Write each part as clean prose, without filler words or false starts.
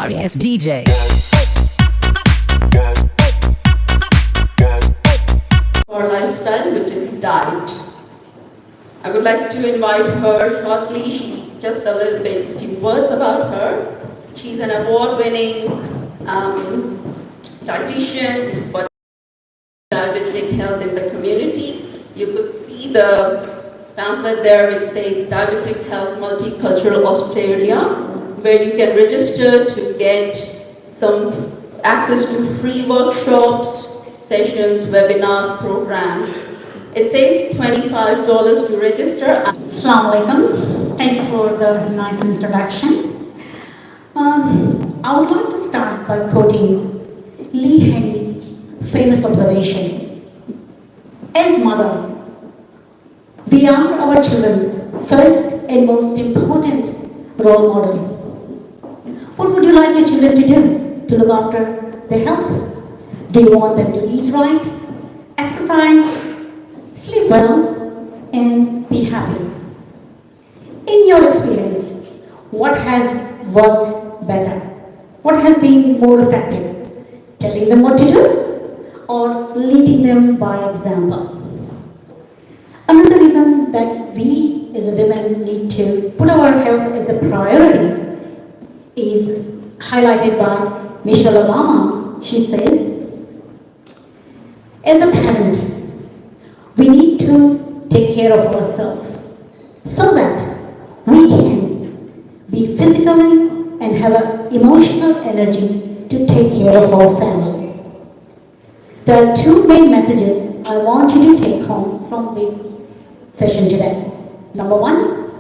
Australia's DJ. Her lifestyle, which is diet. I would like to invite her shortly. Just a little bit, a few words about her. She's an award-winning dietitian who's got diabetic health in the community. You could see the pamphlet there which says Diabetic Health Multicultural Australia, where you can register to get some access to free workshops, sessions, webinars, programs. It says $25 to register. Assalamu alaikum. Thank you for the nice introduction. I would like to start by quoting Lee Haney's famous observation. As mother, we are our children's first and most important role model. What would you like your children to do to look after their health? Do you want them to eat right, exercise, sleep well, and be happy? In your experience, what has worked better? What has been more effective? Telling them what to do or leading them by example? Another reason that we as women need to put our health as a priority is highlighted by Michelle Obama. She says, as a parent, we need to take care of ourselves so that we can be physically and have an emotional energy to take care of our family. There are two main messages I want you to take home from this session today. Number one,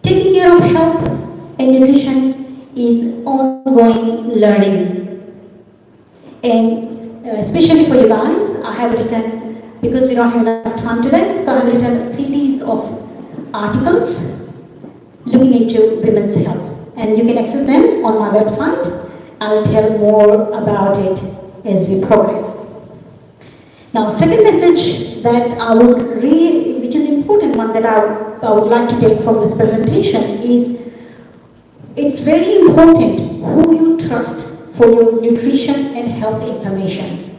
taking care of health and nutrition is ongoing learning. And especially for you guys, I have written, because we don't have enough time today, so I have written a series of articles looking into women's health. And you can access them on my website. I'll tell more about it as we progress. Now, second message that I would which is important one that I would like to take from this presentation is, it's very important who you trust for your nutrition and health information.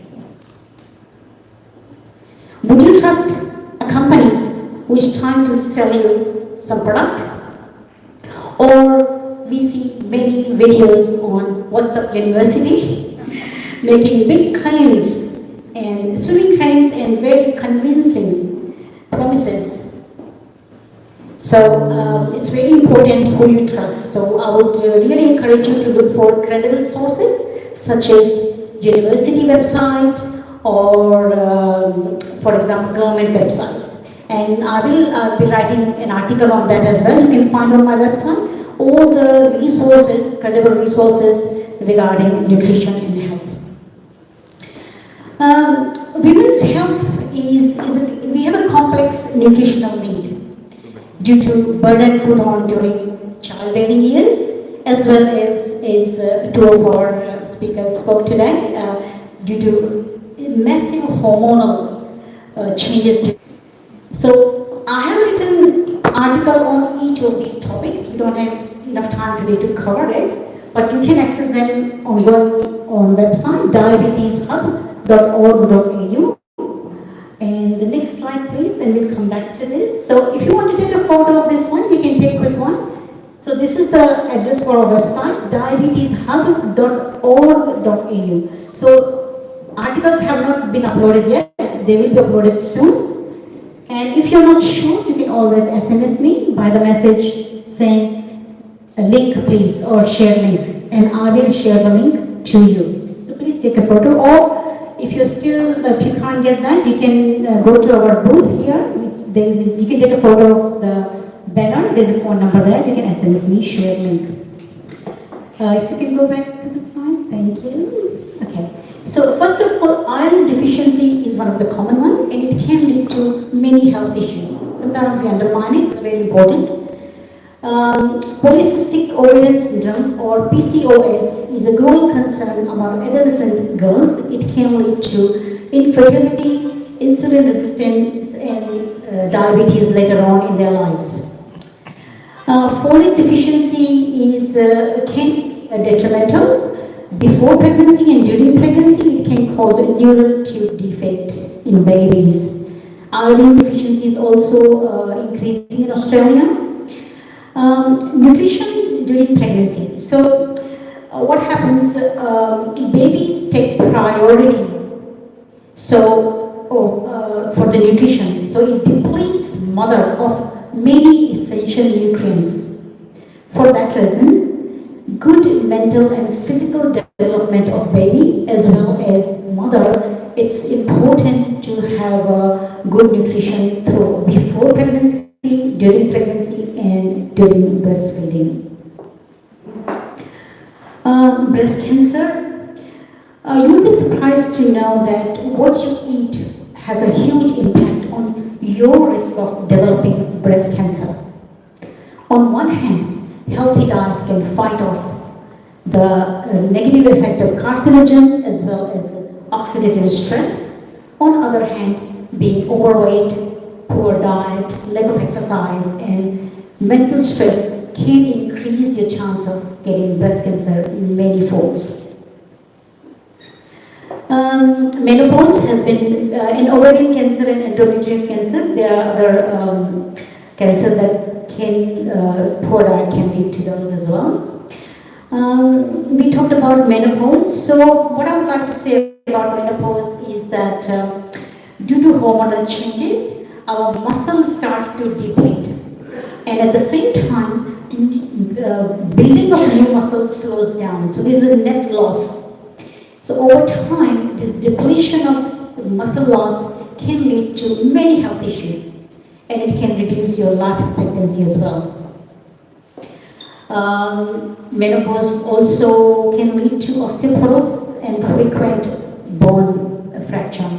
Would you trust a company who is trying to sell you some product? Or we see many videos on WhatsApp University making big claims and sweeping claims and very convincing promises. So it's very important who you trust. So I would really encourage you to look for credible sources such as university website or, for example, government websites. And I will be writing an article on that as well. You can find on my website all the resources, credible resources regarding nutrition and health. Women's health we have a complex nutritional need due to burden put on during childbearing years, as well as two of our speakers spoke today, due to massive hormonal changes. So I have written an article on each of these topics. We don't have enough time today to cover it, but you can access them on your own website, diabeteshub.org.au. And the next slide, please, and we'll come back to this. So if you want to take a photo of this one, you can take a quick one. So this is the address for our website, diabeteshub.org.au. So articles have not been uploaded yet. They will be uploaded soon. And if you're not sure, you can always SMS me by the message saying a link please or share link, and I will share the link to you. So please take a photo, or if you can't get that, you can go to our booth here. You can take a photo of the banner. There's a phone number there. You can SMS me, share link. If you can go back to the slide, thank you. Okay. So first of all, iron deficiency is one of the common ones, and it can lead to many health issues. Sometimes we undermine it. It's very important. Polycystic ovarian syndrome, or PCOS, is a growing concern among adolescent girls. It can lead to infertility, insulin resistance, and diabetes later on in their lives. Folate deficiency detrimental. Before pregnancy and during pregnancy, it can cause a neural tube defect in babies. Iodine deficiency is also increasing in Australia. Nutrition during pregnancy. So, what happens? Babies take priority. So, for the nutrition. So, it depletes mother of many essential nutrients. For that reason, good mental and physical development of baby as well as mother, it's important to have good nutrition through before pregnancy, during pregnancy and during breastfeeding. Breast cancer, you'll be surprised to know that what you eat has a huge impact on your risk of developing breast cancer. On one hand, healthy diet can fight off the negative effect of carcinogen as well as oxidative stress. On the other hand, being overweight, poor diet, lack of exercise and mental stress can increase your chance of getting breast cancer many folds. Menopause has been in ovarian cancer and endometrial cancer. There are other cancers that can poor diet can lead to those as well. We talked about menopause. So what I would like to say about menopause is that due to hormonal changes, our muscle starts to deplete, and at the same time, building of new muscles slows down. So there's a net loss. So over time, this depletion of muscle loss can lead to many health issues, and it can reduce your life expectancy as well. Menopause also can lead to osteoporosis and frequent bone fracture.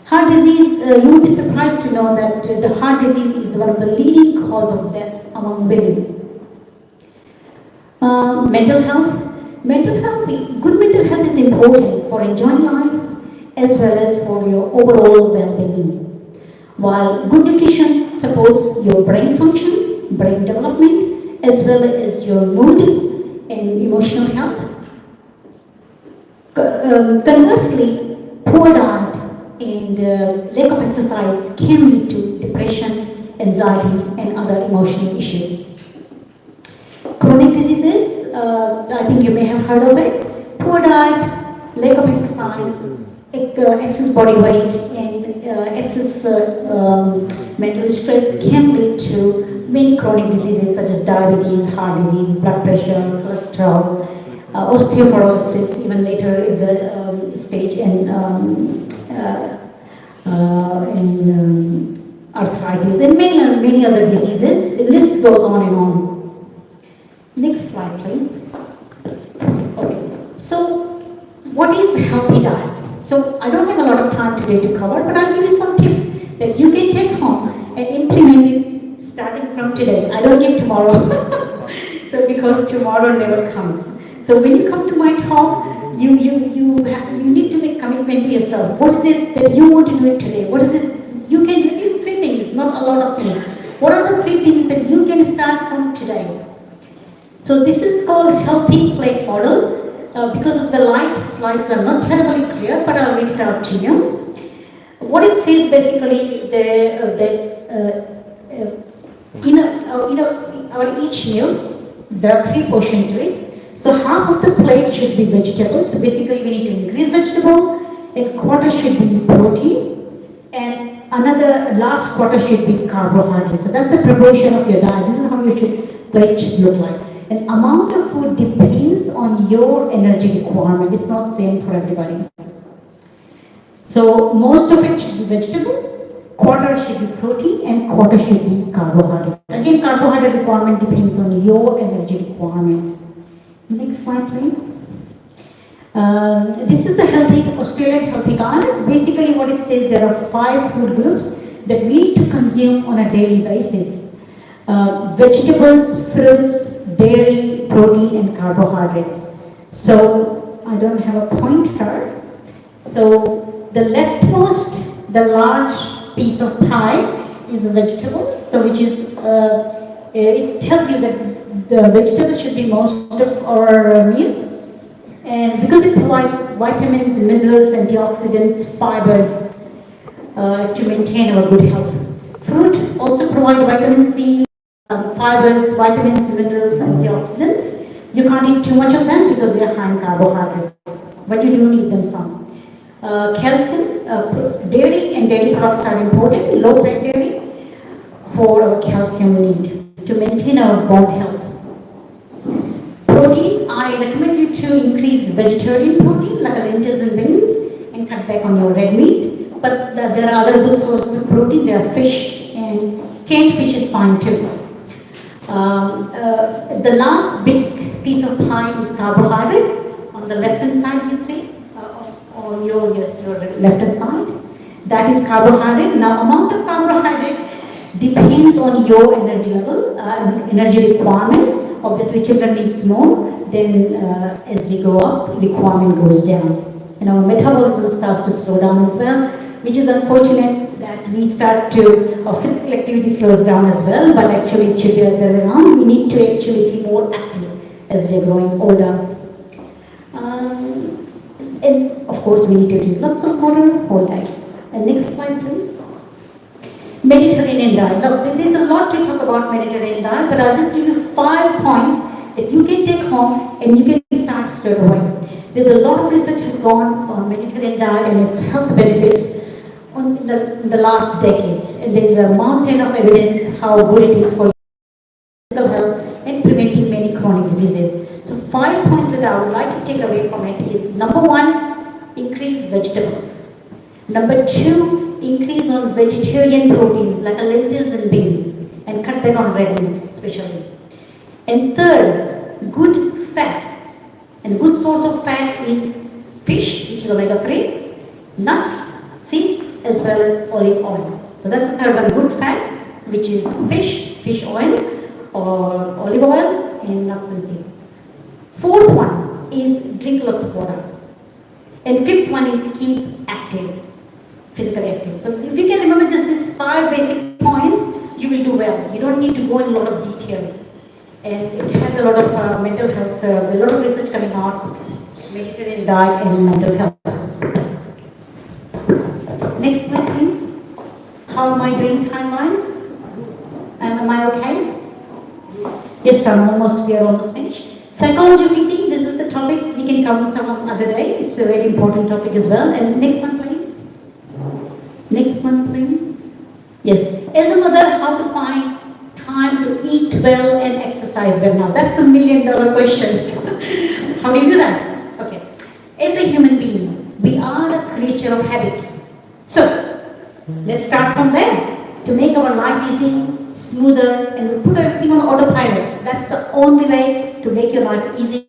Heart disease, you will be surprised to know that the heart disease is one of the leading cause of death among women. Mental health. Good mental health is important for enjoying life as well as for your overall well-being. While good nutrition supports your brain function, brain development, as well as your mood and emotional health. Conversely, poor diet and lack of exercise can lead to depression, anxiety, and other emotional issues. Chronic diseases, I think you may have heard of it. Poor diet, lack of exercise, excess body weight, and excess mental stress can lead to many chronic diseases such as diabetes, heart disease, blood pressure, cholesterol, osteoporosis, even later in the stage, and arthritis, and many other diseases. The list goes on and on. Next slide, please. Okay, so what is healthy diet? So I don't have a lot of time today to cover, but I'll give you some tips that you can take home and implement it starting from today. I don't give tomorrow, so because tomorrow never comes. So when you come to my talk, you need to make commitment to yourself. What is it that you want to do it today? What is it you can do? These three things, not a lot of things. What are the three things that you can start from today? So this is called healthy plate model. Because of the light, slides are not terribly clear, but I'll read it out to you. What it says basically, our each meal, there are three portions to it. So half of the plate should be vegetables. So basically, we need to increase vegetable. A quarter should be protein, and another last quarter should be carbohydrates. So that's the proportion of your diet. This is how your plate should look like. An amount of food depends on your energy requirement. It's not the same for everybody. So most of it should be vegetable, quarter should be protein, and quarter should be carbohydrate. Again, carbohydrate requirement depends on your energy requirement. Next slide, please. This is the Australian healthy diet. Basically, what it says, there are 5 food groups that we need to consume on a daily basis. Vegetables, fruits, dairy, protein, and carbohydrate. So I don't have a pointer. So the leftmost, the large piece of pie is the vegetable. So which is it tells you that the vegetable should be most of our meal. And because it provides vitamins, minerals, antioxidants, fibers to maintain our good health. Fruit also provides vitamin C, fibers, vitamins, minerals, antioxidants. You can't eat too much of them because they are high in carbohydrates, but you do need them some. Calcium, dairy and dairy products are important, low-fat dairy, for our calcium need to maintain our bone health. Protein, I recommend you to increase vegetarian protein like lentils and beans and cut back on your red meat. But there are other good sources of protein. There are fish, and canned fish is fine too. The last big piece of pie is carbohydrate. On the left hand side, you see, on your left hand side, that is carbohydrate. Now, amount of carbohydrate depends on your energy level, energy requirement. Obviously, children needs more. Then, as we grow up, requirement goes down. And our metabolism starts to slow down as well, which is unfortunate that we start to, our physical activity slows down as well, but actually it should be the other way around. We need to actually be more active as we are growing older. And of course, we need to drink lots of water all day. And next slide, please. Mediterranean diet. Look, there's a lot to talk about Mediterranean diet, but I'll just give you 5 points that you can take home and you can start straight away. There's a lot of research has gone on Mediterranean diet and its health benefits in the last decades. And there's a mountain of evidence how good it is for physical health and preventing many chronic diseases. So 5 points that I would like to take away from it is: number 1, increase vegetables. Number 2, increase on vegetarian proteins like lentils and beans, and cut back on red meat especially. And third, good fat. And good source of fat is fish, which is omega-3, nuts, seeds, as well as olive oil. So that's the third one, good fat, which is fish oil, or olive oil, and nuts and seeds. Fourth one is drink lots of water. And fifth one is keep active, physically active. So if you can remember just these 5 basic points, you will do well. You don't need to go in a lot of details. And it has a lot of mental health, a lot of research coming out, Mediterranean diet and mental health. Next slide, please. How am I doing time-wise? Am I okay? Yes, we are almost finished. Psychology of eating, this is the topic. We can come some other day. It's a very important topic as well. And next one, please. Next one, please. Yes. As a mother, how to find time to eat well and exercise well? Now, that's a $1 million question. How do you do that? Okay. As a human being, we are a creature of habits. So, let's start from there. To make our life easy, smoother, and put everything on autopilot. That's the only way to make your life easy,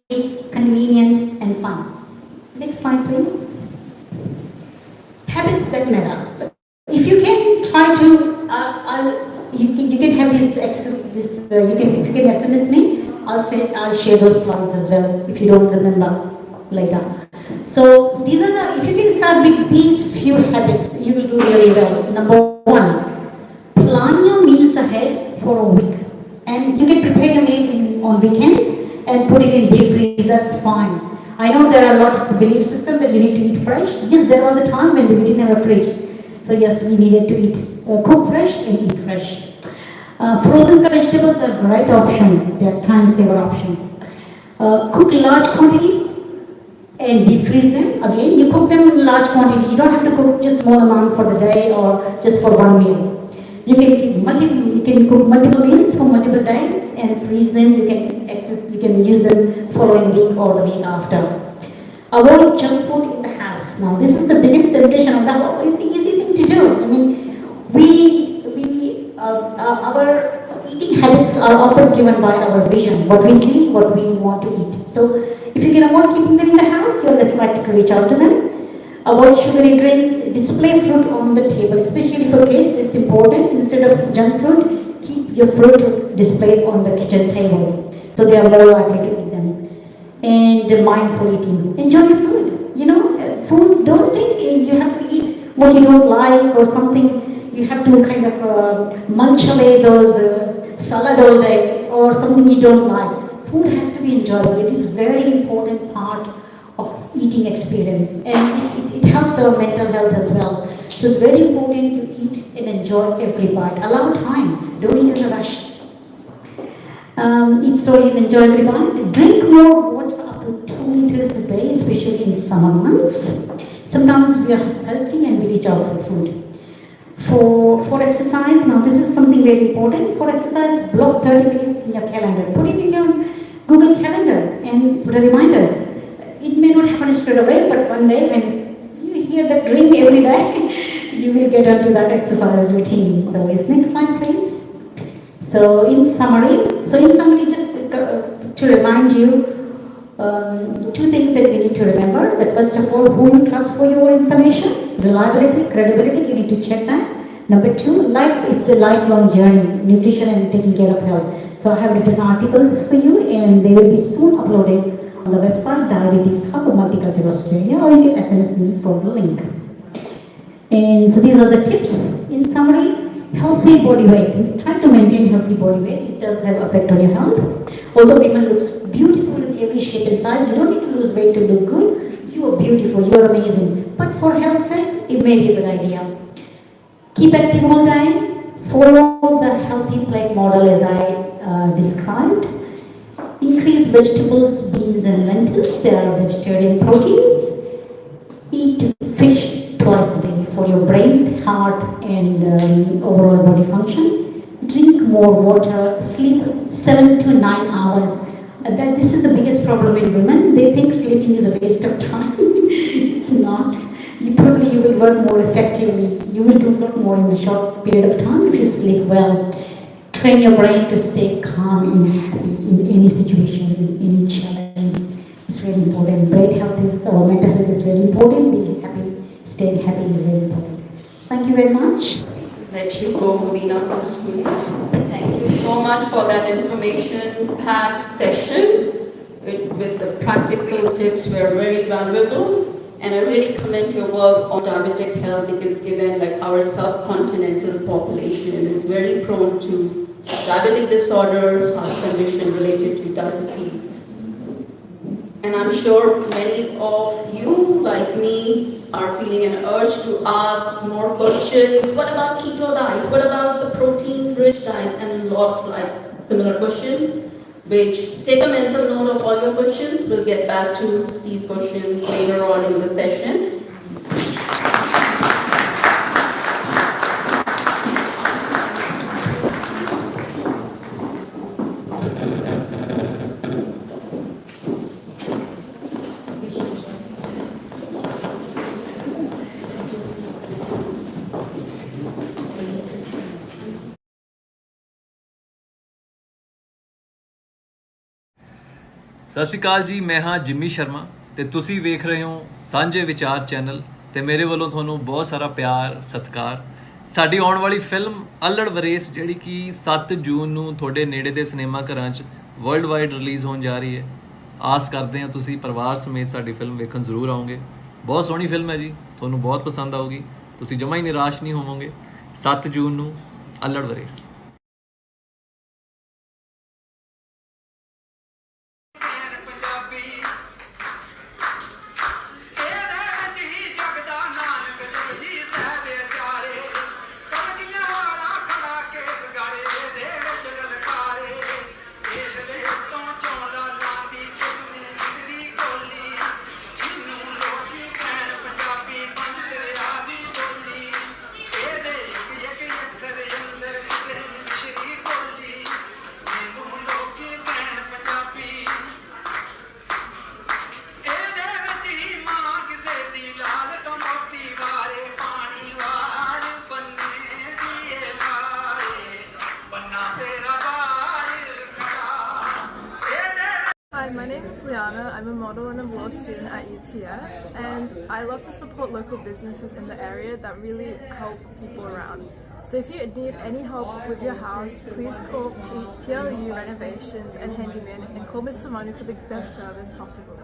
convenient, and fun. Next slide, please. Habits that matter. If you can try to, you can have this exercise. If you can SMS me, I'll share those slides as well. If you don't remember later. So these are the. If you can start with these few habits, you will do really well. Number 1, plan your meals ahead for a week, and you can prepare your meal on weekends and put it in deep freeze. That's fine. I know there are a lot of belief systems that you need to eat fresh. Yes, there was a time when we didn't have a fridge. So yes, we needed to eat, cook fresh and eat fresh. Frozen vegetables are a great option. They are time saver option. Cook large quantities and deep freeze them. Again, you cook them in large quantity. You don't have to cook just small amount for the day or just for one meal. You can cook multiple meals for multiple days and freeze them. You can use them following week or the week after. Avoid junk food in the house. Now, this is the biggest temptation of the house. It's an easy thing to do. I mean, our eating habits are often driven by our vision, what we see, what we want to eat. So, if you can avoid keeping them in the house, you're less likely to reach out to them. Avoid sugary drinks. Display fruit on the table, especially for kids. It's important. Instead of junk food, keep your fruit displayed on the kitchen table, so they are more likely to eat them. And mindful eating. Enjoy your food. You know, food. Don't think you have to eat what you don't like or something. You have to kind of munch away those salad all day. or something you don't like. Food has to be enjoyable. It is very important part of eating experience, and it helps our mental health as well. So it's very important to eat and enjoy every bite. Allow time. Don't eat in a rush. Eat slowly and enjoy every bite. Drink more water, up to 2 liters a day, especially in summer months. Sometimes we are thirsty and we reach out for food. For exercise, now this is something very important. For exercise, block 30 minutes in your calendar. Put it in your Google Calendar and put a reminder. It may not happen straight away, but one day when you hear that ring every day, you will get onto that exercise routine. So is next slide, please. So in summary, just to remind you, two things that we need to remember. That first of all, who you trust for your information, reliability, credibility, you need to check that. Number two, life, it's a lifelong journey, nutrition and taking care of health. So I have written articles for you and they will be soon uploaded on the website Diabetes Hub of Multicultural Australia, or you can SMS me for the link. And so these are the tips. In summary, healthy body weight. Try to maintain healthy body weight. It does have effect on your health. Although women looks beautiful in every shape and size, you don't need to lose weight to look good. You are beautiful, you are amazing. But for health's sake, it may be a good idea. Keep active all time. Follow the healthy plate model as I described. Increase vegetables, beans and lentils. They are vegetarian proteins. Eat fish twice a day for your brain, heart and overall body function. Drink more water. Sleep 7 to 9 hours. This is the biggest problem in women. They think sleeping is a waste of time. It's not. You will work more effectively. You will do a lot more in a short period of time if you sleep well. Train your brain to stay calm and happy in any situation, in any challenge. It's really important. Brain health is, or mental health is very important. Being happy, staying happy is very important. Thank you very much. Let you go, Veena Sanjhe. Thank you so much for that information-packed session. With the practical tips were very valuable. And I really commend your work on diabetic health because given like our subcontinental population is very prone to diabetic disorder, heart condition related to diabetes. And I'm sure many of you, like me, are feeling an urge to ask more questions. What about keto diet? What about the protein-rich diets? And a lot like similar questions. Which take a mental note of all your questions. We'll get back to these questions later on in the session. ਸਤਿ ਸ਼੍ਰੀ ਅਕਾਲ ਜੀ, ਮੈਂ ਹਾਂ Jimmy Sharma ਤੇ ਤੁਸੀਂ ਵੇਖ ਰਹੇ ਹੋ ਸਾਂਝੇ ਵਿਚਾਰ ਚੈਨਲ ਤੇ ਮੇਰੇ ਵੱਲੋਂ ਤੁਹਾਨੂੰ ਬਹੁਤ ਸਾਰਾ ਪਿਆਰ ਸਤਿਕਾਰ। ਸਾਡੀ ਆਉਣ ਵਾਲੀ ਫਿਲਮ ਅਲੜ ਵਰੇਸ ਜਿਹੜੀ ਕਿ 7 ਜੂਨ ਨੂੰ ਤੁਹਾਡੇ ਨੇੜੇ ਦੇ ਸਿਨੇਮਾ ਘਰਾਂ 'ਚ ਵਰਲਡ ਵਾਈਡ ਰਿਲੀਜ਼ ਹੋਣ ਜਾ ਰਹੀ ਹੈ। ਆਸ ਕਰਦੇ ਹਾਂ ਤੁਸੀਂ ਪਰਿਵਾਰ ਸਮੇਤ ਸਾਡੀ ਫਿਲਮ ਵੇਖਣ ਜ਼ਰੂਰ ਆਓਗੇ। ਬਹੁਤ ਸੋਹਣੀ ਫਿਲਮ ਹੈ ਜੀ, ਤੁਹਾਨੂੰ ਬਹੁਤ ਪਸੰਦ ਆਊਗੀ। ਤੁਸੀਂ ਜਮਾਂ ਹੀ ਨਿਰਾਸ਼ ਨਹੀਂ ਹੋਵੋਗੇ। 7 ਜੂਨ ਨੂੰ ਅਲੜ ਵਰੇਸ। Hi, my name is Liana. I'm a model and a law student at UTS, and I love to support local businesses in the area that really help people around. So if you need any help with your house, please call PLU Renovations and Handyman and call Mr. Manu for the best service possible.